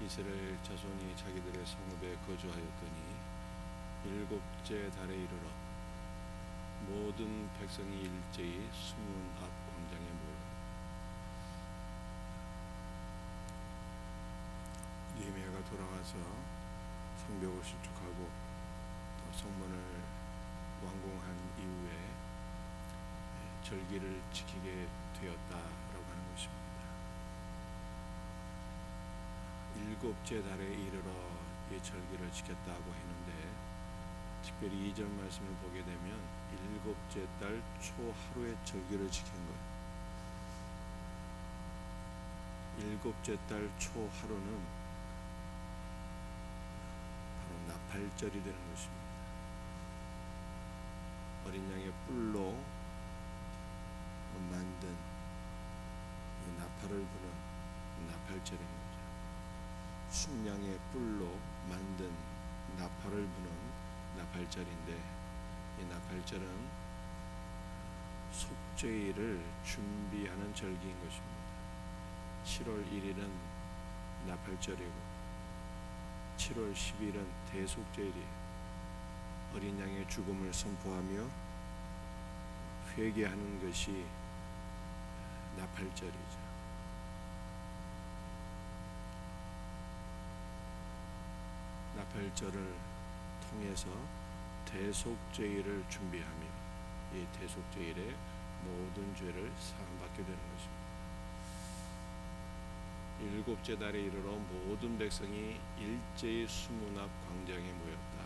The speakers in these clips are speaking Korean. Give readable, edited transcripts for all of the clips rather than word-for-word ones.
이스라엘 자손이 자기들의 성읍에 거주하였더니 일곱째 달에 이르러 모든 백성이 일제히 수문 앞 광장에 모여 느헤미야가 돌아와서 성벽을 신축하고 또 성문을 완공한 이후에 절기를 지키게 되었다라고 하는 것입니다. 일곱째 달에 이르러 이 절기를 지켰다고 했는데, 특별히 2절 말씀을 보게 되면 일곱째 달 초하루의 절기를 지킨 거예요. 일곱째 달 초하루는 바로 나팔절이 되는 것입니다. 어린 양의 뿔로 만든 이 나팔을 부는 나팔절인 거죠. 순양의 뿔로 만든 나팔을 부는 나팔절인데, 이 나팔절은 속죄일을 준비하는 절기인 것입니다. 7월 1일은 나팔절이고 7월 10일은 대속죄일이에요. 어린 양의 죽음을 선포하며 회개하는 것이 나팔절이죠. 나팔절을 통해서 대속죄일을 준비하며 이 대속죄일에 모든 죄를 사함받게 되는 것입니다. 일곱째 달에 이르러 모든 백성이 일제히 수문 앞 광장에 모였다.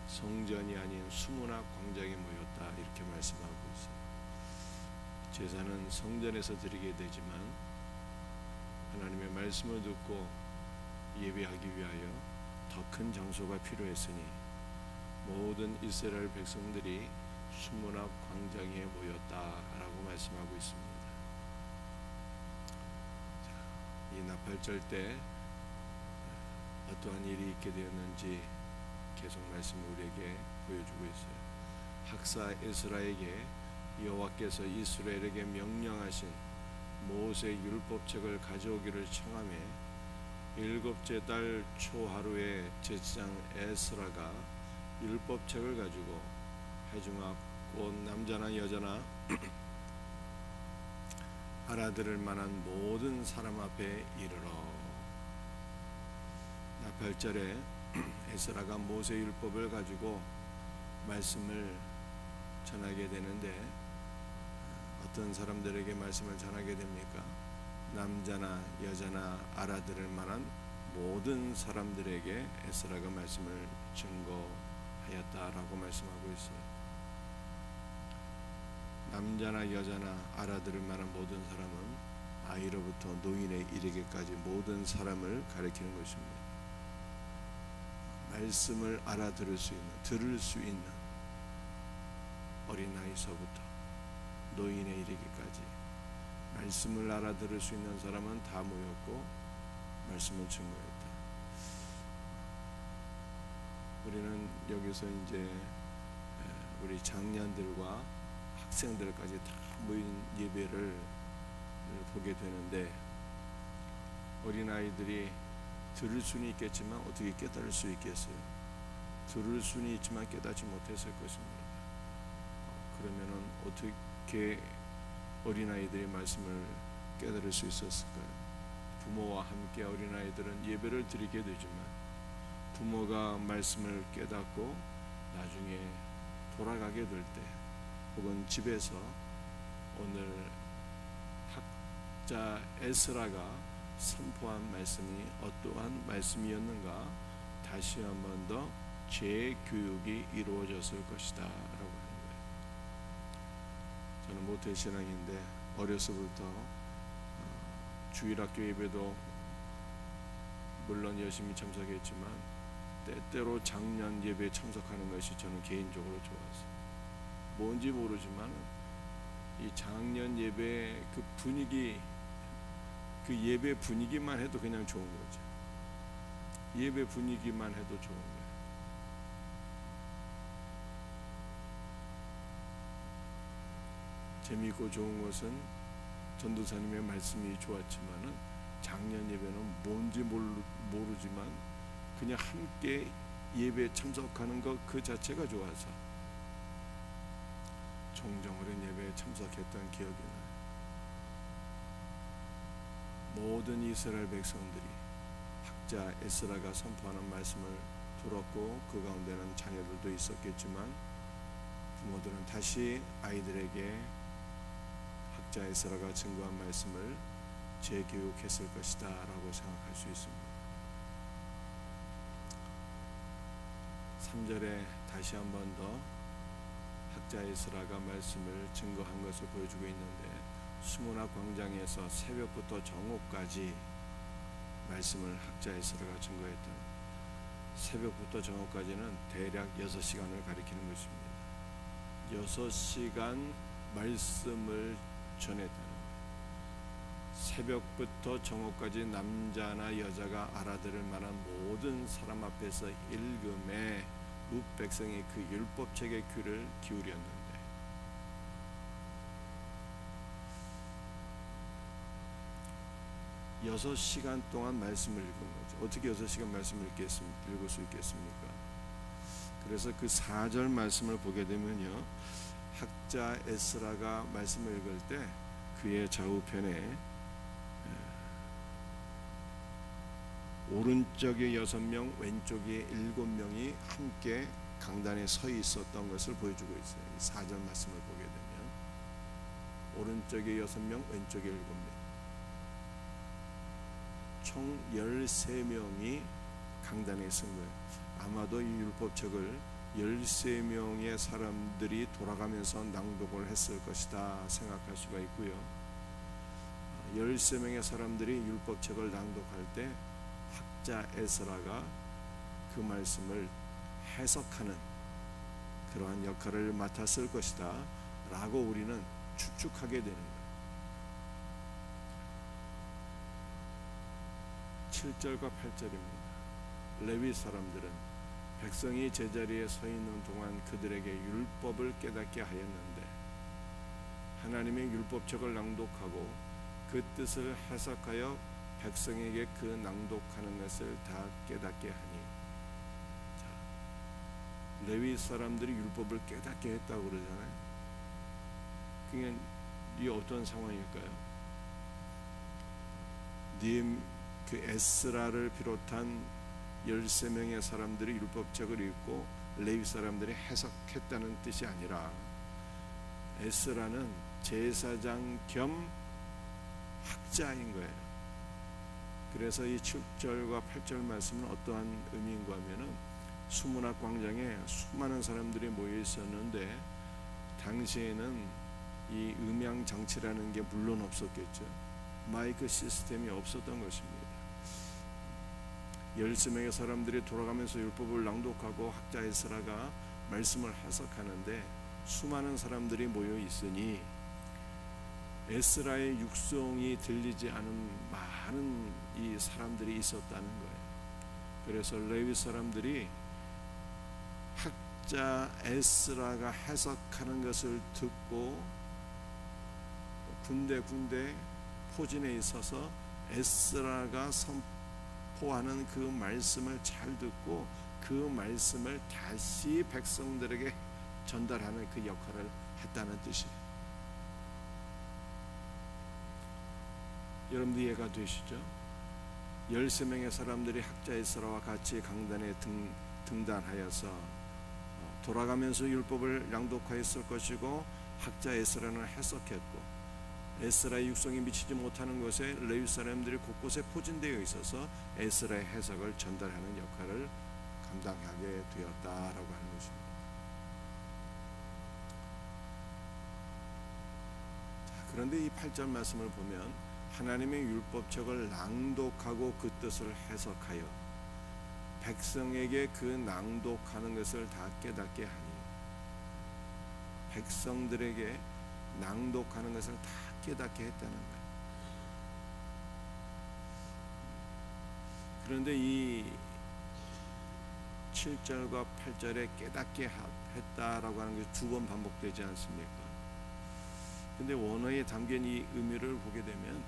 성전이 아닌 수문 앞 광장에 모였다, 이렇게 말씀하고 있어요. 제사는 성전에서 드리게 되지만 하나님의 말씀을 듣고 예배하기 위하여 더 큰 장소가 필요했으니 모든 이스라엘 백성들이 수문 앞 광장에 모였다라고 말씀하고 있습니다. 이 나팔절 때 어떠한 일이 있게 되었는지 계속 말씀을 우리에게 보여주고 있어요. 학사 에스라에게 여호와께서 이스라엘에게 명령하신 모세 율법책을 가져오기를 청하며 일곱째 달 초하루에 제사장 에스라가 율법책을 가지고 회중 앞 곧 남자나 여자나 알아들을 만한 모든 사람 앞에 이르러, 나팔절에 에스라가 모세 율법을 가지고 말씀을 전하게 되는데, 어떤 사람들에게 말씀을 전하게 됩니까? 남자나 여자나 알아들을 만한 모든 사람들에게 에스라가 말씀을 증거하였다라고 말씀하고 있어요. 남자나 여자나 알아들을 만한 모든 사람은 아이로부터 노인에 이르기까지 모든 사람을 가리키는 것입니다. 말씀을 알아들을 수 있는, 들을 수 있는 어린아이서부터 노인에 이르기까지 말씀을 알아들을 수 있는 사람은 다 모였고 말씀을 증거했다. 우리는 여기서 이제 우리 장년들과 학생들까지 다 모인 예배를 보게 되는데, 어린아이들이 들을 수는 있겠지만 어떻게 깨달을 수 있겠어요? 들을 수는 있지만 깨닫지 못했을 것입니다. 그러면은 어떻게 어린아이들이 말씀을 깨달을 수 있었을까요? 부모와 함께 어린아이들은 예배를 드리게 되지만 부모가 말씀을 깨닫고 나중에 돌아가게 될 때, 혹은 집에서 오늘 학자 에스라가 선포한 말씀이 어떠한 말씀이었는가 다시 한 번 더 재교육이 이루어졌을 것이다 라고 하는 거예요. 저는 모태신앙인데 어려서부터 주일학교 예배도 물론 열심히 참석했지만 때때로 장년 예배에 참석하는 것이 저는 개인적으로 좋았어요. 뭔지 모르지만 이 장년 예배 그 분위기, 그 예배 분위기만 해도 그냥 좋은 거죠. 예배 분위기만 해도 좋은 거예요. 재미있고 좋은 것은 전도사님의 말씀이 좋았지만은 장년 예배는 뭔지 모르지만 그냥 함께 예배에 참석하는 것 그 자체가 좋아서 종종 그런 예배에 참석했던 기억이 나요. 모든 이스라엘 백성들이 학자 에스라가 선포하는 말씀을 들었고 그 가운데는 자녀들도 있었겠지만 부모들은 다시 아이들에게 학자 에스라가 증거한 말씀을 재교육했을 것이다 라고 생각할 수 있습니다. 3절에 다시 한 번 더 학자 에스라가 말씀을 증거한 것을 보여주고 있는데, 수문학 광장에서 새벽부터 정오까지 말씀을 학자 에스라가 증거했다. 새벽부터 정오까지는 대략 6시간을 가리키는 것입니다. 6시간 말씀을 전했다. 새벽부터 정오까지 남자나 여자가 알아들을 만한 모든 사람 앞에서 읽음에 뭇 백성이 그 율법책의 귀를 기울였는데, 6시간 동안 말씀을 읽은 거죠. 어떻게 6시간 말씀을 읽을 수 있겠습니까? 그래서 그 4절 말씀을 보게 되면요, 학자 에스라가 말씀을 읽을 때 그의 좌우편에 오른쪽에 6명, 왼쪽에 7명이 함께 강단에 서 있었던 것을 보여주고 있어요. 이 4절 말씀을 보게 되면 오른쪽에 6명, 왼쪽에 7명, 총 13명이 강단에 선 거예요. 아마도 이 율법책을 13명의 사람들이 돌아가면서 낭독을 했을 것이다 생각할 수가 있고요. 13명의 사람들이 율법책을 낭독할 때 학자 에스라가 그 말씀을 해석하는 그러한 역할을 맡았을 것이다 라고 우리는 추측하게 되는 거예요. 7절과 8절입니다. 레위 사람들은 백성이 제자리에 서 있는 동안 그들에게 율법을 깨닫게 하였는데, 하나님의 율법책을 낭독하고 그 뜻을 해석하여 백성에게 그 낭독하는 것을 다 깨닫게 하니. 자, 레위 사람들이 율법을 깨닫게 했다고 그러잖아요. 그게 이 어떤 상황일까요? 그 에스라를 비롯한 13명의 사람들이 율법책을 읽고 레위 사람들이 해석했다는 뜻이 아니라, 에스라는 제사장 겸 학자인 거예요. 그래서 이 7절과 8절 말씀은 어떠한 의미인가 하면은, 수문학 광장에 수많은 사람들이 모여 있었는데 당시에는 이 음향 장치라는 게 물론 없었겠죠. 마이크 시스템이 없었던 것입니다. 13명의 사람들이 돌아가면서 율법을 낭독하고 학자 에스라가 말씀을 해석하는데, 수많은 사람들이 모여 있으니 에스라의 육성이 들리지 않은 많은 이 사람들이 있었다는 거예요. 그래서 레위 사람들이 학자 에스라가 해석하는 것을 듣고 군데군데 포진해 있어서 에스라가 선포하는 그 말씀을 잘 듣고 그 말씀을 다시 백성들에게 전달하는 그 역할을 했다는 뜻이에요. 여러분들 이해가 되시죠? 13명의 사람들이 학자 에스라와 같이 강단에 등단하여서 돌아가면서 율법을 낭독하였을 것이고, 학자 에스라는 해석했고, 에스라의 육성이 미치지 못하는 곳에 레위 사람들이 곳곳에 포진되어 있어서 에스라의 해석을 전달하는 역할을 감당하게 되었다라고 하는 것입니다. 자, 그런데 이 8절 말씀을 보면, 하나님의 율법책을 낭독하고 그 뜻을 해석하여 백성에게 그 낭독하는 것을 다 깨닫게 하니, 백성들에게 낭독하는 것을 다 깨닫게 했다는 거예요. 그런데 이 7절과 8절에 깨닫게 했다라고 하는 게 2번 반복되지 않습니까? 근데 원어에 담긴 이 의미를 보게 되면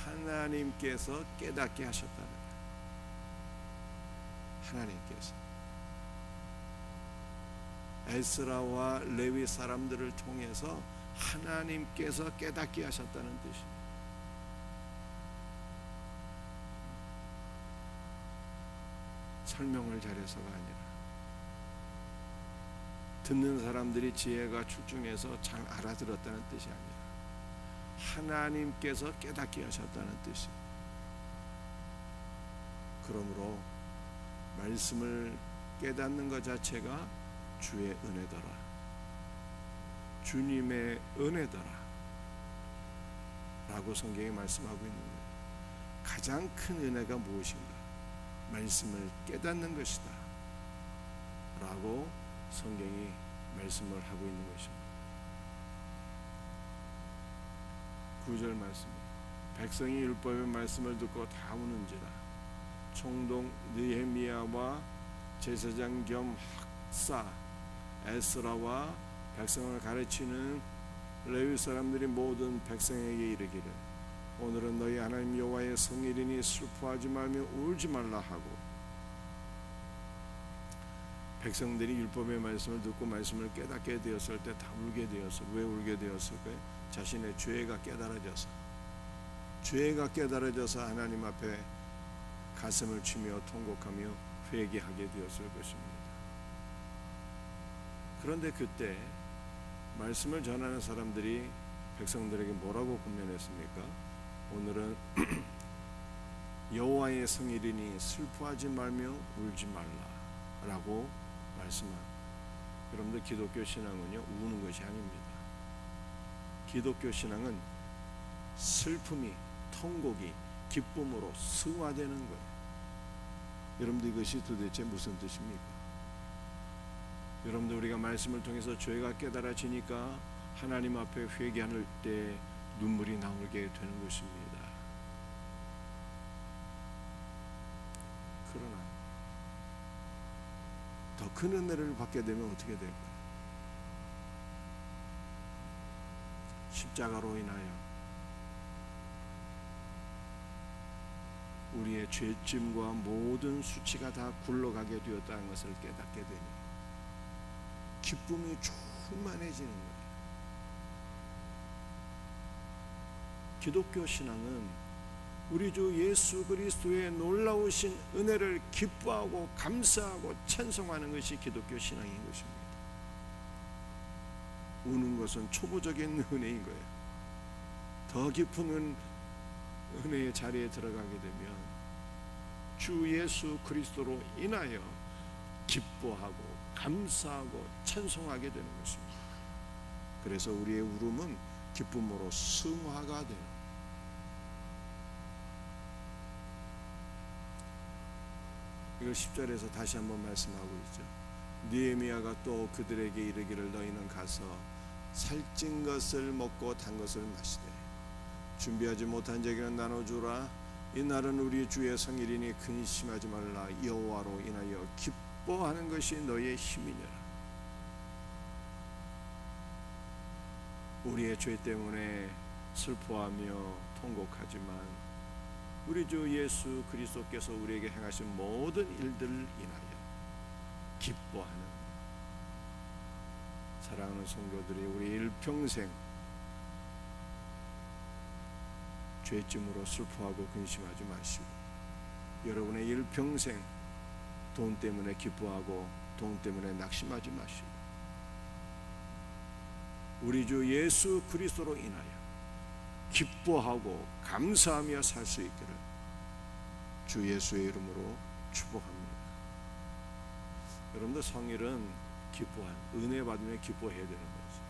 하나님께서 깨닫게 하셨다는 거예요. 하나님께서 에스라와 레위 사람들을 통해서 하나님께서 깨닫게 하셨다는 뜻이에요. 설명을 잘해서가 아니라 듣는 사람들이 지혜가 출중해서 잘 알아들었다는 뜻이 아니라 하나님께서 깨닫게 하셨다는 뜻이에요. 그러므로 말씀을 깨닫는 것 자체가 주의 은혜더라, 주님의 은혜더라 라고 성경이 말씀하고 있는 거예요. 가장 큰 은혜가 무엇인가? 말씀을 깨닫는 것이다 라고 성경이 말씀을 하고 있는 것입니다. 9절 말씀, 백성이 율법의 말씀을 듣고 다 우는지라. 총독 느헤미야와 제사장 겸 학사 에스라와 백성을 가르치는 레위 사람들이 모든 백성에게 이르기를, 오늘은 너희 하나님 여호와의 성일이니 슬퍼하지 말며 울지 말라 하고, 백성들이 율법의 말씀을 듣고 말씀을 깨닫게 되었을 때 다 울게 되었어. 왜 울게 되었을까요? 자신의 죄가 깨달아져서, 죄가 깨달아져서 하나님 앞에 가슴을 치며 통곡하며 회개하게 되었을 것입니다. 그런데 그때 말씀을 전하는 사람들이 백성들에게 뭐라고 권면했습니까? 오늘은 여호와의 성일이니 슬퍼하지 말며 울지 말라라고 말씀합니다. 여러분들, 기독교 신앙은요, 우는 것이 아닙니다. 기독교 신앙은 슬픔이, 통곡이 기쁨으로 승화되는 거예요. 여러분들, 이것이 도대체 무슨 뜻입니까? 여러분들, 우리가 말씀을 통해서 죄가 깨달아지니까 하나님 앞에 회개할 때 눈물이 나오게 되는 것입니다. 그러나 더 큰 은혜를 받게 되면 어떻게 될까요? 십자가로 인하여 우리의 죄짐과 모든 수치가 다 굴러가게 되었다는 것을 깨닫게 되니 기쁨이 충만해지는 거예요. 기독교 신앙은 우리 주 예수 그리스도의 놀라우신 은혜를 기뻐하고 감사하고 찬송하는 것이 기독교 신앙인 것입니다. 우는 것은 초보적인 은혜인 거예요. 더 깊은 은혜의 자리에 들어가게 되면 주 예수 그리스도로 인하여 기뻐하고 감사하고 찬송하게 되는 것입니다. 그래서 우리의 울음은 기쁨으로 승화가 되는, 이걸 10절에서 다시 한번 말씀하고 있죠. 느헤미야가 또 그들에게 이르기를, 너희는 가서 살찐 것을 먹고 단 것을 마시되 준비하지 못한 자에게는 나눠주라. 이날은 우리 주의 성일이니 근심하지 말라. 여호와로 인하여 기뻐하는 것이 너희의 힘이니라. 우리의 죄 때문에 슬퍼하며 통곡하지만 우리 주 예수 그리스도께서 우리에게 행하신 모든 일들을 인하여 기뻐하는, 사랑하는 성도들이 우리 일평생 죄짐으로 슬퍼하고 근심하지 마시고, 여러분의 일평생 돈 때문에 기뻐하고 돈 때문에 낙심하지 마시고, 우리 주 예수 그리스도로 인하여 기뻐하고 감사하며 살 수 있기를 주 예수의 이름으로 축복합니다. 여러분들, 성일은 기뻐한, 은혜 받으면 기뻐해야 되는 거죠.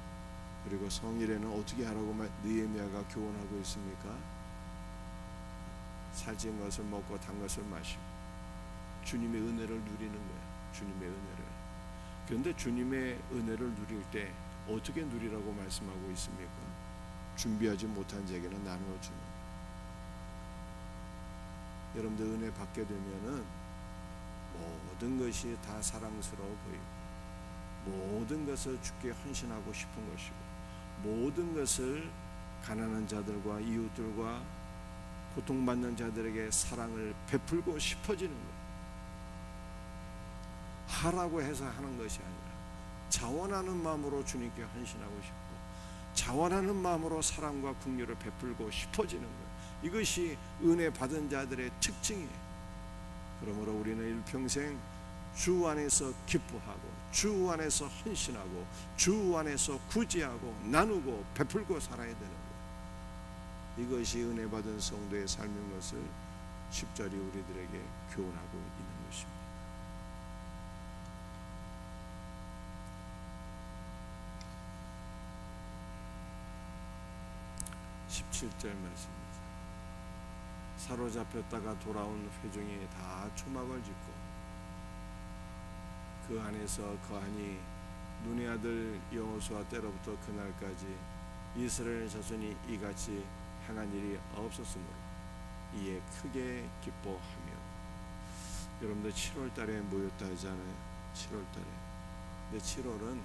그리고 성일에는 어떻게 하라고 느헤미야가 교훈하고 있습니까? 살찐 것을 먹고 단 것을 마시고 주님의 은혜를 누리는 거예요. 주님의 은혜를. 그런데 주님의 은혜를 누릴 때 어떻게 누리라고 말씀하고 있습니까? 준비하지 못한 자에게는 나누어주는. 여러분들, 은혜 받게 되면은 모든 것이 다 사랑스러워 보이고, 모든 것을 주께 헌신하고 싶은 것이고, 모든 것을 가난한 자들과 이웃들과 고통받는 자들에게 사랑을 베풀고 싶어지는 거예요. 하라고 해서 하는 것이 아니라 자원하는 마음으로 주님께 헌신하고 싶고 자원하는 마음으로 사랑과 긍휼을 베풀고 싶어지는 거예요. 이것이 은혜 받은 자들의 특징이에요. 그러므로 우리는 일평생 주 안에서 기뻐하고 주 안에서 헌신하고 주 안에서 구제하고 나누고 베풀고 살아야 되는 거예요. 이것이 은혜 받은 성도의 삶인 것을 10절이 우리들에게 교훈하고 있는 것입니다. 17절 말씀입니다. 사로잡혔다가 돌아온 회중이 다 초막을 짓고 그 안에서 거하니 눈의 아들 여호수아 때로부터 그날까지 이스라엘 자손이 이같이 행한 일이 없었으므로 이에 크게 기뻐하며. 여러분들 7월달에 모였다 하잖아요. 7월달에. 근데 7월은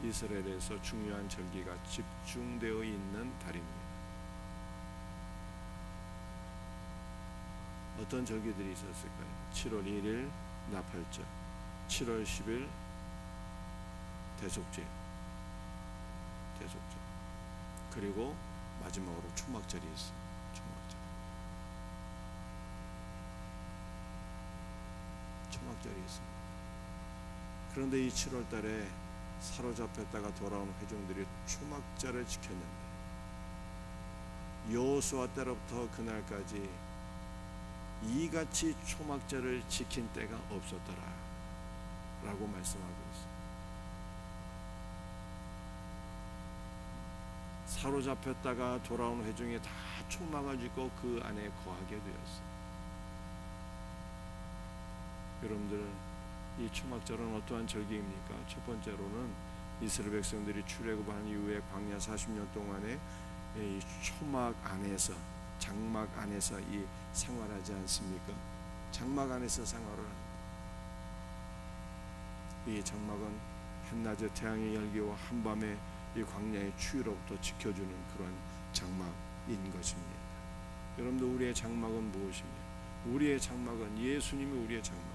이스라엘에서 중요한 절기가 집중되어 있는 달입니다. 어떤 절기들이 있었을까요? 7월 1일 나팔절, 7월 10일 대속죄, 그리고 마지막으로 초막절이 있어요. 초막절이 있습니다. 그런데 이 7월 달에 사로잡혔다가 돌아온 회중들이 초막절을 지켰는데 여호수아 때로부터 그날까지 이같이 초막절을 지킨 때가 없었더라 라고 말씀하고 있습니다. 사로잡혔다가 돌아온 회중이 다 초막을 짓고 그 안에 거하게 되었어요. 여러분들, 이 초막절은 어떠한 절기입니까? 첫 번째로는 이스라엘 백성들이 출애굽한 이후에 광야 40년 동안에 이 초막 안에서, 장막 안에서 이 생활하지 않습니까? 장막 안에서 생활을 합니다. 이 장막은 한낮에 태양의 열기와 한밤에 이 광야의 추위로부터 지켜주는 그런 장막인 것입니다. 여러분들, 우리의 장막은 무엇입니까? 우리의 장막은 예수님이 우리의 장막.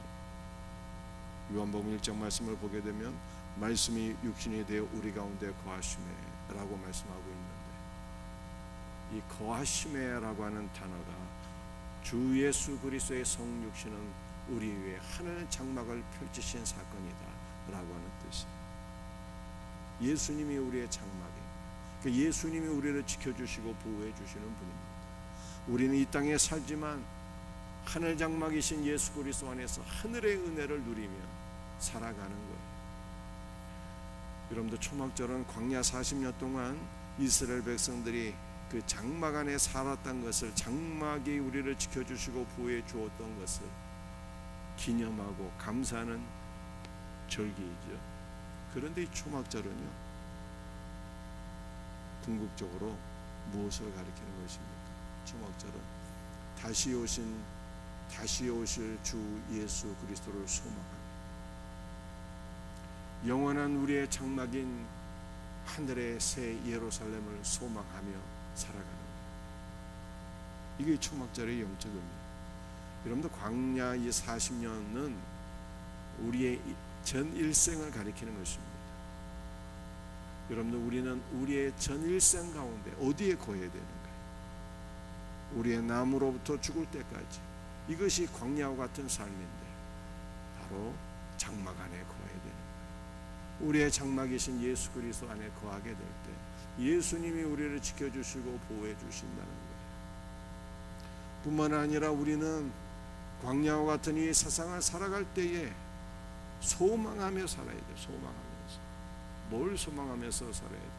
요한복음 1장 말씀을 보게 되면 말씀이 육신이 되어 우리 가운데 거하시매 라고 말씀하고 있는데, 이 거하시매라고 하는 단어가 주 예수 그리스도의 성육신은 우리 위에 하늘 장막을 펼치신 사건이다 라고 하는 뜻입니다. 예수님이 우리의 장막이에요. 그 예수님이 우리를 지켜주시고 보호해 주시는 분입니다. 우리는 이 땅에 살지만 하늘 장막이신 예수 그리스도 안에서 하늘의 은혜를 누리며 살아가는 거예요. 여러분들, 초막절은 광야 40년 동안 이스라엘 백성들이 그 장막 안에 살았던 것을, 장막이 우리를 지켜주시고 보호해 주었던 것을 기념하고 감사하는 절기이죠. 그런데 이 초막절은요, 궁극적으로 무엇을 가리키는 것입니까? 초막절은 다시 오실 주 예수 그리스도를 소망하며 영원한 우리의 장막인 하늘의 새 예루살렘을 소망하며 살아가는 거예요. 이게 초막절의 영적 의미입니다. 여러분들, 광야 이 40년은 우리의 전 일생을 가리키는 것입니다. 여러분들, 우리는 우리의 전 일생 가운데 어디에 거해야 되는가? 우리의 남으로부터 죽을 때까지. 이것이 광야와 같은 삶인데 바로 장막 안에 거해야 되는 거예요. 우리의 장막이신 예수 그리스도 안에 거하게 될 때 예수님이 우리를 지켜주시고 보호해 주신다는 거예요. 뿐만 아니라 우리는 광야와 같은 이 세상을 살아갈 때에 소망하며 살아야 돼요. 소망하면서. 뭘 소망하면서 살아야 돼요?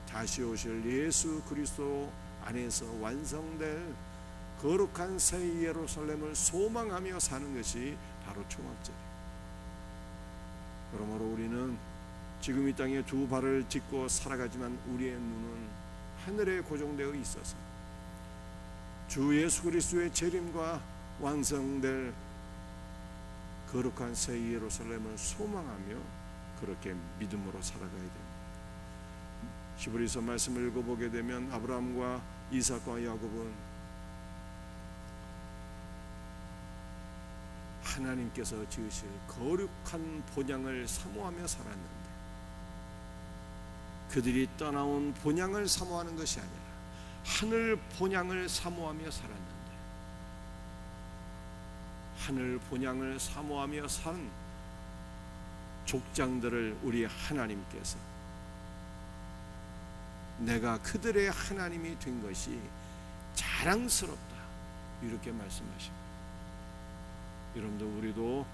다시 오실 예수 그리스도 안에서 완성될 거룩한 새 예루살렘을 소망하며 사는 것이 바로 초막절이에요. 그러므로 우리는 지금 이 땅에 두 발을 딛고 살아가지만 우리의 눈은 하늘에 고정되어 있어서 주 예수 그리스도의 재림과 완성될 거룩한 새 예루살렘을 소망하며 그렇게 믿음으로 살아가야 됩니다. 히브리서 말씀을 읽어보게 되면 아브라함과 이삭과 야곱은 하나님께서 지으실 거룩한 본향을 사모하며 살았는데, 그들이 떠나온 본향을 사모하는 것이 아니라 하늘 본향을 사모하며 살았는데, 하늘 본향을 사모하며 산 족장들을 우리 하나님께서 내가 그들의 하나님이 된 것이 자랑스럽다, 이렇게 말씀하십니다. 여러분들, 우리도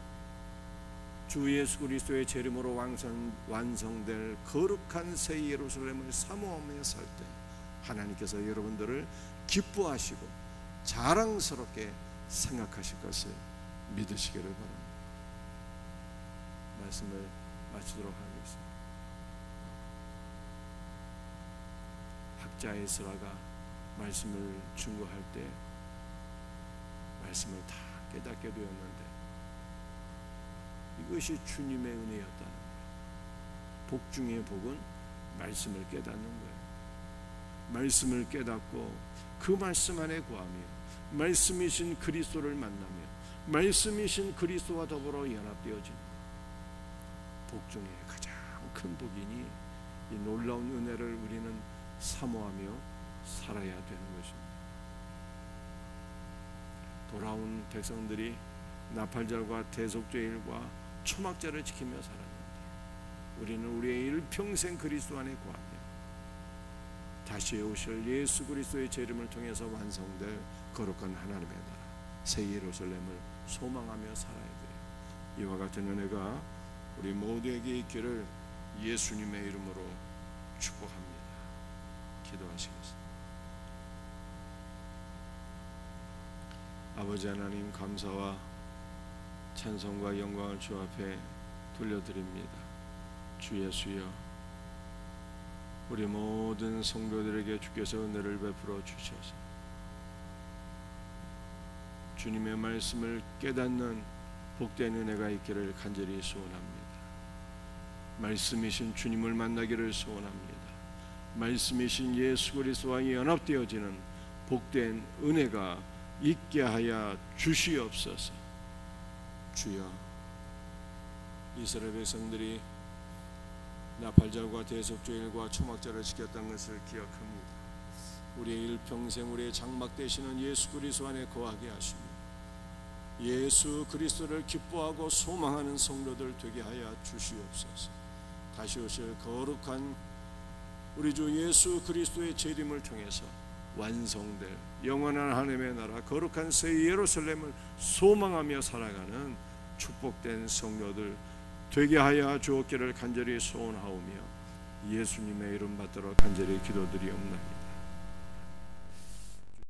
주 예수 그리스도의 재림으로 완성될 거룩한 새 예루살렘을 사모하며 살 때 하나님께서 여러분들을 기뻐하시고 자랑스럽게 생각하실 것을 믿으시기를 바랍니다. 말씀을 마치도록 하겠습니다. 학자 에스라가 말씀을 증거할 때 말씀을 다 깨닫게 되었는데, 이것이 주님의 은혜였다는 거예요. 복 중의 복은 말씀을 깨닫는 거예요. 말씀을 깨닫고 그 말씀 안에 구하며 말씀이신 그리스도를 만나며 말씀이신 그리스도와 더불어 연합되어진 복 중에 가장 큰 복이니 이 놀라운 은혜를 우리는 사모하며 살아야 되는 것입니다. 돌아온 백성들이 나팔절과 대속죄일과 초막절을 지키며 살았는데, 우리는 우리의 일평생 그리스도 안에 구하며 다시 오실 예수 그리스도의 재림을 통해서 완성될 거룩한 하나님의 나라 새 예루살렘을 소망하며 살아야 돼요. 이와 같은 은혜가 우리 모두에게 있기를 예수님의 이름으로 축복합니다. 기도하시겠습니다. 아버지 하나님, 감사와 찬송과 영광을 주 앞에 돌려드립니다. 주 예수여, 우리 모든 성도들에게 주께서 은혜를 베풀어 주셔서 주님의 말씀을 깨닫는 복된 은혜가 있기를 간절히 소원합니다. 말씀이신 주님을 만나기를 소원합니다. 말씀이신 예수 그리스도와 연합되어지는 복된 은혜가 있게 하여 주시옵소서. 주여, 이스라엘 백성들이 나팔절과 대속죄일과 초막절을 지켰던 것을 기억합니다. 우리의 일평생 우리의 장막 되시는 예수 그리스도 안에 거하게 하시며 예수 그리스도를 기뻐하고 소망하는 성도들 되게 하여 주시옵소서. 다시 오실 거룩한 우리 주 예수 그리스도의 재림을 통해서 완성될 영원한 하나님의 나라 거룩한 새 예루살렘을 소망하며 살아가는 축복된 성도들 되게 하여 주옵기를 간절히 소원하오며 예수님의 이름 받들어 간절히 기도드리옵나이다.